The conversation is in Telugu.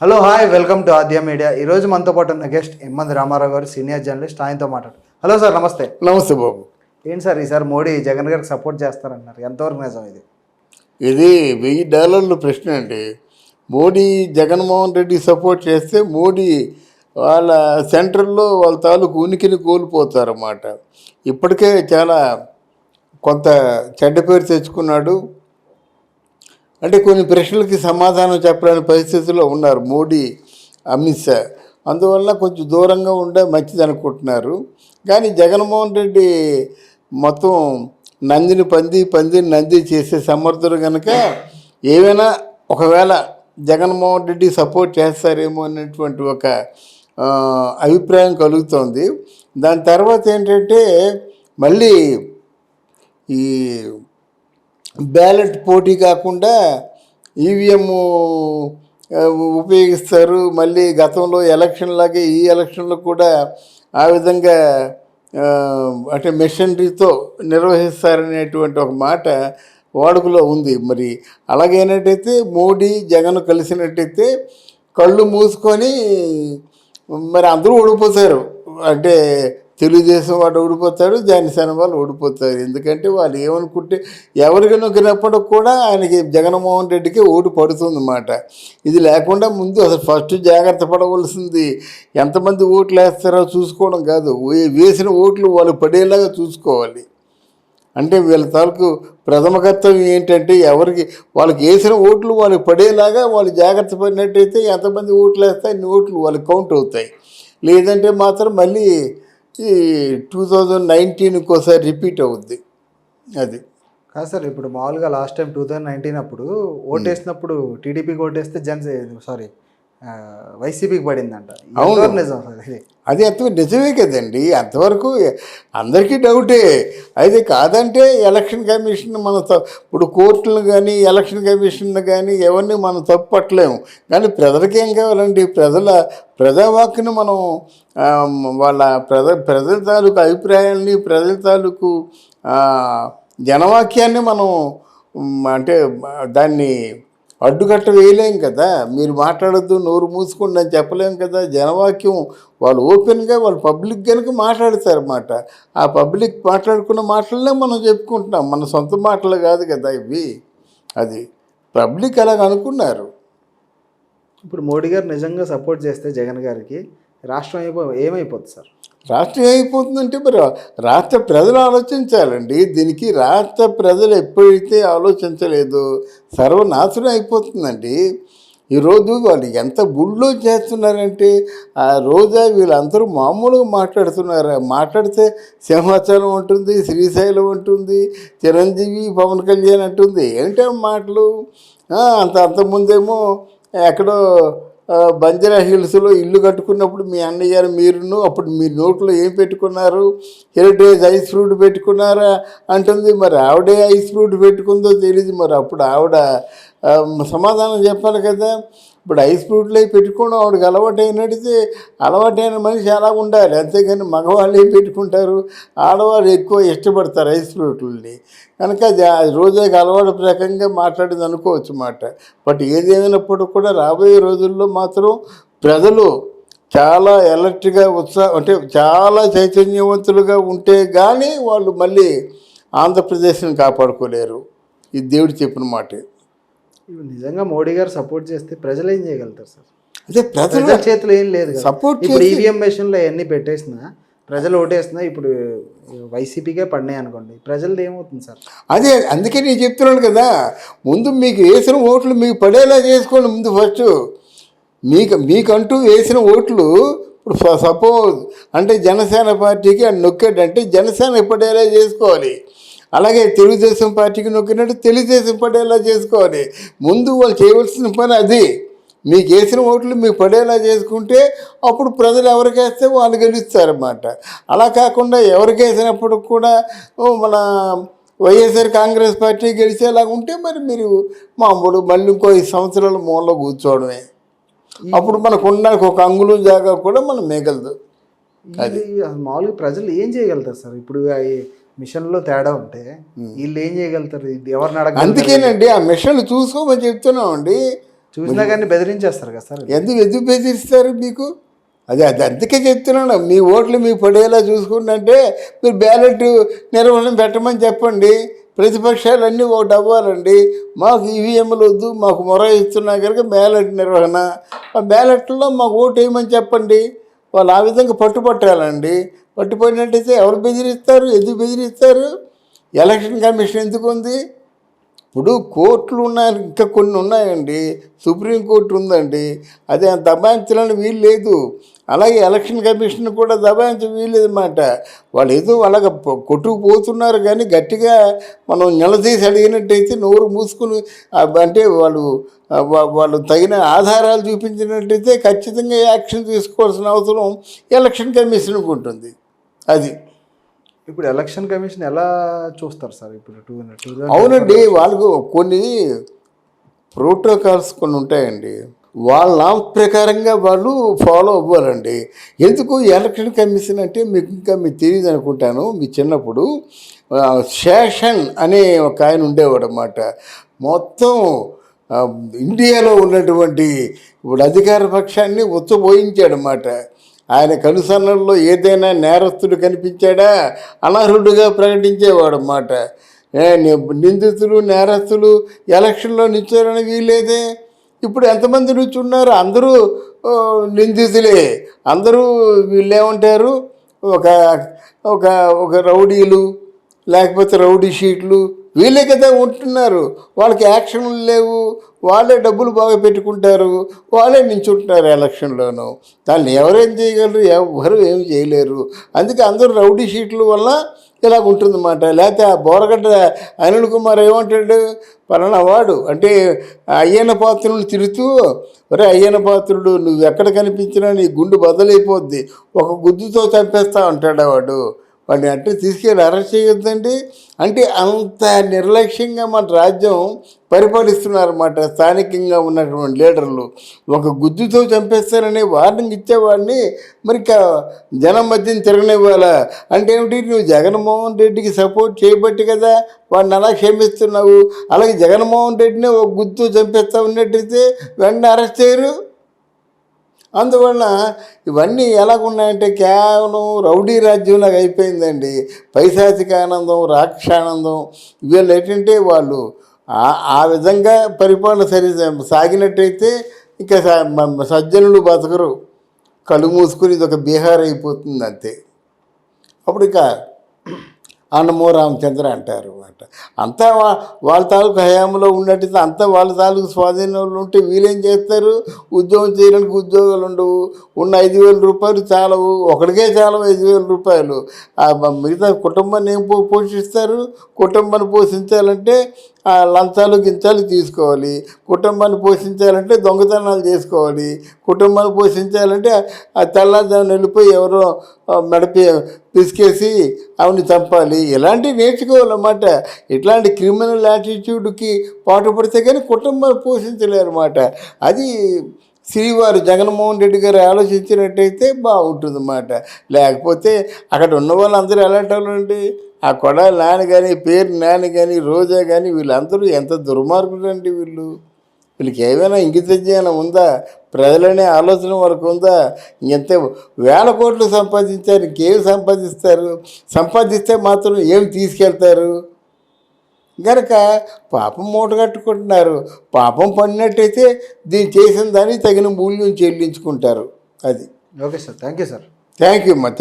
Hello hi welcome to Aadya media. ఈరోజు మనతో పాటు ఉన్న గెస్ట్ ఎమ్మంది రామారావు గారు, సీనియర్ జర్నలిస్ట్. ఆయనతో మాట్లాడు. హలో సార్, నమస్తే. నమస్తే బాబు. ఏంటి సార్ ఈసారి మోడీ జగన్ గారికి సపోర్ట్ చేస్తారన్నారు, ఎంతవరకు నిజం ఇది? ఇది $1000 ప్రశ్న అండి. మోడీ జగన్మోహన్ రెడ్డి సపోర్ట్ చేస్తే మోడీ వాళ్ళ సెంట్రల్లో వాళ్ళ తాలూకు ఉనికిని కోల్పోతారన్నమాట. ఇప్పటికే చాలా కొంత చెడ్డ పేరు తెచ్చుకున్నాడు. అంటే కొన్ని ప్రశ్నలకి సమాధానం చెప్పలేని పరిస్థితుల్లో ఉన్నారు మోడీ, అమిత్ షా. అందువల్ల కొంచెం దూరంగా ఉండే మంచిది అనుకుంటున్నారు. కానీ జగన్మోహన్ రెడ్డి మొత్తం నందిని పంది, పందిని నంది చేసే సమర్థుడు కనుక ఏమైనా ఒకవేళ జగన్మోహన్ రెడ్డి సపోర్ట్ చేస్తారేమో అనేటువంటి ఒక అభిప్రాయం కలుగుతోంది. దాని తర్వాత ఏంటంటే మళ్ళీ ఈ బ్యాలెట్ పోటీ కాకుండా ఈవీఎం ఉపయోగిస్తారు. మళ్ళీ గతంలో ఎలక్షన్ లాగే ఈ ఎలక్షన్లో కూడా ఆ విధంగా అంటే మెషినరీతో నిర్వహిస్తారనేటువంటి ఒక మాట వాడుకలో ఉంది. మరి అలాగైనట్టయితే మోడీ జగన్ కలిసినట్టయితే కళ్ళు మూసుకొని మరి అందరూ ఓడిపోతారు. అంటే తెలుగుదేశం వాడు ఓడిపోతాడు, జనసేన వాళ్ళు ఓడిపోతారు. ఎందుకంటే వాళ్ళు ఏమనుకుంటే ఎవరికి నొక్కినప్పుడు కూడా ఆయనకి జగన్మోహన్ రెడ్డికి ఓటు పడుతుంది అన్నమాట. ఇది లేకుండా ముందు అసలు ఫస్ట్ జాగ్రత్త పడవలసింది ఎంతమంది ఓట్లు వేస్తారో చూసుకోవడం కాదు, వేసిన ఓట్లు వాళ్ళు పడేలాగా చూసుకోవాలి. అంటే వీళ్ళ తాలూకు ప్రథమ కర్తవ్యం ఏంటంటే ఎవరికి వాళ్ళకి వేసిన ఓట్లు వాళ్ళకి పడేలాగా వాళ్ళు జాగ్రత్త పడినట్టయితే ఎంతమంది ఓట్లు వేస్తాయి అన్ని ఓట్లు వాళ్ళకి కౌంట్ అవుతాయి. లేదంటే మాత్రం మళ్ళీ ఈ 2019 ఒకసారి రిపీట్ అవుద్ది. అది కాదు సార్, ఇప్పుడు మామూలుగా లాస్ట్ టైం 2019 అప్పుడు ఓటేసినప్పుడు టీడీపీకి ఓటేస్తే వైసీపీకి పడిందంట. నిజం సార్ ఇది? అది అంత నిజమే కదండి. అంతవరకు అందరికీ డౌటే. అయితే కాదంటే ఎలక్షన్ కమిషన్ మన ఇప్పుడు కోర్టులు కానీ ఎలక్షన్ కమిషన్ కానీ ఎవరిని మనం తప్పు పట్టలేము. కానీ ప్రజలకి ఏం కావాలండి? ప్రజావాక్కుని మనం వాళ్ళ ప్రజల తాలూకు అభిప్రాయాల్ని, ప్రజల తాలూకు జనవాక్యాన్ని మనం అంటే దాన్ని అడ్డుకట్ట వేయలేం కదా. మీరు మాట్లాడొద్దు, నోరు మూసుకోండి అని చెప్పలేం కదా. జనవాక్యం వాళ్ళు ఓపెన్గా వాళ్ళు పబ్లిక్ కనుక మాట్లాడతారన్నమాట. ఆ పబ్లిక్ మాట్లాడుకున్న మాటలనే మనం చెప్పుకుంటున్నాం, మన సొంత మాటలు కాదు కదా ఇవి. అది పబ్లిక్ అలాగ అనుకున్నారు. ఇప్పుడు మోడీ గారు నిజంగా సపోర్ట్ చేస్తే జగన్ గారికి రాష్ట్రం ఏమైపోతుంది సార్? రాష్ట్రం ఏమైపోతుందంటే మరి రాష్ట్ర ప్రజలు ఆలోచించాలండి. దీనికి రాష్ట్ర ప్రజలు ఎప్పుడైతే ఆలోచించలేదో సర్వనాశనం అయిపోతుందండి. ఈరోజు వాళ్ళు ఎంత గుళ్ళో చేస్తున్నారంటే ఆ రోజా వీళ్ళందరూ మామూలుగా మాట్లాడుతున్నారు. మాట్లాడితే సింహాచలం ఉంటుంది, శ్రీశైలం ఉంటుంది, చిరంజీవి, పవన్ కళ్యాణ్ అంటుంది. ఏంటో మాటలు. అంతకుముందేమో ఎక్కడో బంజారా హిల్స్లో ఇల్లు కట్టుకున్నప్పుడు మీ అన్నయ్య మీరును అప్పుడు మీ నోట్లో ఏం పెట్టుకున్నారు? హెరిటేజ్ ఐస్ ఫ్రూట్ పెట్టుకున్నారా అంటుంది. మరి ఆవిడే ఐస్ ఫ్రూట్ పెట్టుకుందో తెలియదు. మరి అప్పుడు ఆవిడ సమాధానం చెప్పాలి కదా. ఇప్పుడు ఐస్ ఫ్రూట్లో పెట్టుకోవడం ఆవిడకి అలవాటైన మనిషి అలా ఉండాలి. అంతేగాని మగవాళ్ళు ఏం పెట్టుకుంటారు? ఆడవాళ్ళు ఎక్కువ ఇష్టపడతారు ఐస్ ఫ్రూట్లని. కనుక రోజాకి అలవాటు ప్రకంగా మాట్లాడింది అనుకోవచ్చు మాట. బట్ ఏదేమైనప్పుడు కూడా రాబోయే రోజుల్లో మాత్రం ప్రజలు చాలా ఎలర్ట్గా అంటే చాలా చైతన్యవంతులుగా ఉంటే కానీ వాళ్ళు మళ్ళీ ఆంధ్రప్రదేశ్ని కాపాడుకోలేరు. ఇది దేవుడు చెప్పిన మాట. నిజంగా మోడీ గారు సపోర్ట్ చేస్తే ప్రజలు ఏం చేయగలుగుతారు సార్? అదే ప్రజల చేతులు ఏం లేదు. సపోర్ట్ ఇప్పుడు ఈవీఎం మెషిన్లో ఎన్ని పెట్టేసినా ప్రజలు ఓటేస్తున్నా. ఇప్పుడు వైసీపీకే పడినాయి అనుకోండి, ప్రజలది ఏమవుతుంది సార్? అదే అందుకే నేను చెప్తున్నాను కదా, ముందు మీకు వేసిన ఓట్లు మీకు పడేలా చేసుకోండి. ముందు ఫస్ట్ మీకంటూ వేసిన ఓట్లు ఇప్పుడు సపోజ్ అంటే జనసేన పార్టీకి అని నొక్కాడంటే జనసేన పడేలా చేసుకోవాలి. అలాగే తెలుగుదేశం పార్టీకి నొక్కినట్టు తెలుగుదేశం పడేలా చేసుకోవాలి. ముందు వాళ్ళు చేయవలసిన పని అది. మీకు వేసిన ఓట్లు మీకు పడేలా చేసుకుంటే అప్పుడు ప్రజలు ఎవరికి వేస్తే వాళ్ళు గెలుస్తారన్నమాట. అలా కాకుండా ఎవరికి వేసినప్పుడు కూడా మన వైఎస్ఆర్ కాంగ్రెస్ పార్టీ గెలిచేలాగా ఉంటే మరి మీరు మామూలు మళ్ళీ ఇంకో 5 సంవత్సరాల మూలలో కూర్చోవడమే. అప్పుడు మనకు ఉన్న ఒక అంగుళం జాగా కూడా మనం మిగలదు. అది మామూలుగా ప్రజలు ఏం చేయగలుగుతారు సార్? ఇప్పుడు మిషన్లో తేడా ఉంటే వీళ్ళు ఏం చేయగలుగుతారు? ఎవరిని అడగ? అందుకేనండి ఆ మిషన్లు చూసుకోమని చెప్తున్నామండి. చూసినా కానీ బెదిరించేస్తారు కదా సార్. ఎందుకు బెదిరిస్తారు మీకు? అది అందుకే చెప్తున్నాను, మీ ఓట్లు మీకు పడేలా చూసుకుంటే మీరు బ్యాలెట్ నిర్వహణ పెట్టమని చెప్పండి. ప్రతిపక్షాలన్నీ ఒకటి అవ్వాలండి. మాకు ఈవీఎంలు వద్దు, మాకు మొర ఇస్తున్నా కనుక బ్యాలెట్ నిర్వహణ, ఆ బ్యాలెట్లో మాకు ఓటు వేయమని చెప్పండి. వాళ్ళు ఆ విధంగా పట్టుపట్టాలండి. పట్టుపోయినట్టయితే ఎవరు బెదిరిస్తారు? ఎందుకు బెదిరిస్తారు? ఎలక్షన్ కమిషన్ ఎందుకు ఉంది? ఇప్పుడు కోర్టులు ఉన్నాయి, ఇంకా కొన్ని ఉన్నాయండి. సుప్రీంకోర్టు ఉందండి, అదే దబాయించాలని వీలు లేదు. అలాగే ఎలక్షన్ కమిషన్ కూడా దబాయించ వీలేదు అన్నమాట. వాళ్ళు ఏదో అలాగ కొట్టుకుపోతున్నారు, కానీ గట్టిగా మనం నిలదీసి అడిగినట్టయితే నోరు మూసుకుని అంటే వాళ్ళు తగిన ఆధారాలు చూపించినట్టయితే ఖచ్చితంగా యాక్షన్ తీసుకోవాల్సిన అవసరం ఎలక్షన్ కమిషన్కి ఉంటుంది. అది ఇప్పుడు ఎలక్షన్ కమిషన్ ఎలా చూస్తారు సార్? ఇప్పుడు అవునండి, వాళ్ళకు కొన్ని ప్రోటోకాల్స్ కొన్ని ఉంటాయండి, వాళ్ళ ప్రకారంగా వాళ్ళు ఫాలో అవ్వాలండి. ఎందుకు ఎలక్షన్ కమిషన్ అంటే మీకు తెలియదు అనుకుంటాను. మీ చిన్నప్పుడు శేషన్ అనే ఒక ఆయన ఉండేవాడు అన్నమాట. మొత్తం ఇండియాలో ఉన్నటువంటి ఇప్పుడు అధికార పక్షాన్ని ఉచ్చబోయించాడన్నమాట. ఆయన కనుసన్నల్లో ఏదైనా నేరస్తుడు కనిపించాడా అనర్హుడుగా ప్రకటించేవాడు అన్నమాట. నిందితులు నేరస్తులు ఎలక్షన్లో నిల్చోరని వీలేదే. ఇప్పుడు ఎంతమంది నిల్చున్నారు? అందరూ నిందితులే. అందరూ వీళ్ళు ఏమంటారు, ఒక ఒక ఒక రౌడీలు లేకపోతే రౌడీ షీట్లు వీళ్ళే కదా ఉంటున్నారు. వాళ్ళకి యాక్షన్లు లేవు, వాళ్ళే డబ్బులు బాగా పెట్టుకుంటారు, వాళ్ళే నించుంటున్నారు ఎలక్షన్లోనూ. దాన్ని ఎవరేం చేయగలరు? ఎవరు ఏం చేయలేరు. అందుకే అందరూ రౌడీ షీట్ల వల్ల ఇలా ఉంటుందన్నమాట. లేకపోతే ఆ బోరగడ్డ అనిల్ కుమార్ ఏమంటాడు, పలానా వాడు అంటే అయ్యన్న పాత్రుడు తిరుగుతూ, ఒరే అయ్యన్న పాత్రుడు నువ్వు ఎక్కడ కనిపించినా నీ గుండు బదులైపోద్ది, ఒక గుద్దుతో చంపేస్తా ఉంటాడు వాడు. వాడిని అంటే తీసుకెళ్ళి అరెస్ట్ చేయొద్దండి. అంటే అంత నిర్లక్ష్యంగా మన రాజ్యం పరిపాలిస్తున్నారన్నమాట స్థానికంగా ఉన్నటువంటి లీడర్లు. ఒక గుద్దుతో చంపేస్తారనే వార్నింగ్ ఇచ్చేవాడిని మరి జనం మధ్యన తిరగనివ్వాలా అంటే ఏమిటి? నువ్వు జగన్మోహన్ రెడ్డికి సపోర్ట్ చేయబట్టి కదా వాడిని అలా క్షమిస్తున్నావు. అలాగే జగన్మోహన్ రెడ్డిని ఒక గుద్దుతో చంపేస్తా ఉన్నట్టయితే వెంటనే అరెస్ట్ చేయరు. అందువల్ల ఇవన్నీ ఎలాగున్నాయంటే కేవలం రౌడీ రాజ్యంలాగా అయిపోయిందండి. పైశాచిక ఆనందం, రాక్షానందం వీళ్ళు ఏంటంటే వాళ్ళు ఆ విధంగా పరిపాలన సాగినట్టయితే ఇంకా సజ్జనులు బతకరు. కళ్ళు మూసుకుని ఇది ఒక బీహార్ అయిపోతుంది అంతే. అప్పుడు ఇక అన్నమో రామచంద్ర అంటారు అన్నమాట. అంతా వాళ్ళ తాలూకు హయాంలో ఉన్నట్టు అంతా వాళ్ళ తాలూకు స్వాధీనంలో ఉంటే వీళ్ళేం చేస్తారు? ఉద్యోగం చేయడానికి ఉద్యోగాలు ఉండవు. ఉన్న 5,000 రూపాయలు చాలవు, ఒకడికే చాలవు 5,000 రూపాయలు. మిగతా కుటుంబాన్ని ఏం పోషిస్తారు? కుటుంబాన్ని పోషించాలంటే లంచాలు గించాలు తీసుకోవాలి, కుటుంబాన్ని పోషించాలంటే దొంగతనాలు చేసుకోవాలి, కుటుంబాన్ని పోషించాలంటే ఆ తెల్లారుజామున వెళ్ళిపోయి ఎవరో పిసికేసి ఆవిని చంపాలి. ఇలాంటివి నేర్చుకోవాలన్నమాట. ఇట్లాంటి క్రిమినల్ యాటిట్యూడ్కి పాటుపడితే కానీ కుటుంబాన్ని పోషించలేరు అన్నమాట. అది శ్రీవారు జగన్మోహన్ రెడ్డి గారు ఆలోచించినట్టయితే బాగుంటుందన్నమాట. లేకపోతే అక్కడ ఉన్న వాళ్ళందరూ ఎలాంటి వాళ్ళండి? ఆ కొడాలి నాని కానీ, పేరు నాని కానీ, రోజా కానీ వీళ్ళందరూ ఎంత దుర్మార్గులు అండి. వీళ్ళకి ఏమైనా ఇంగిత జ్ఞానం ఉందా? ప్రజలనే ఆలోచన వరకు ఉందా? ఇంకెంత వేల కోట్లు సంపాదించారు, ఇంకేం సంపాదిస్తారు? సంపాదిస్తే మాత్రం ఏం తీసుకెళ్తారు? గనక పాపం మూట కట్టుకుంటున్నారు. పాపం పడినట్టయితే దీన్ని చేసిన దానికి తగిన మూల్యం చెల్లించుకుంటారు. అది okay sir, thank you sir. Thank you అమ్మా.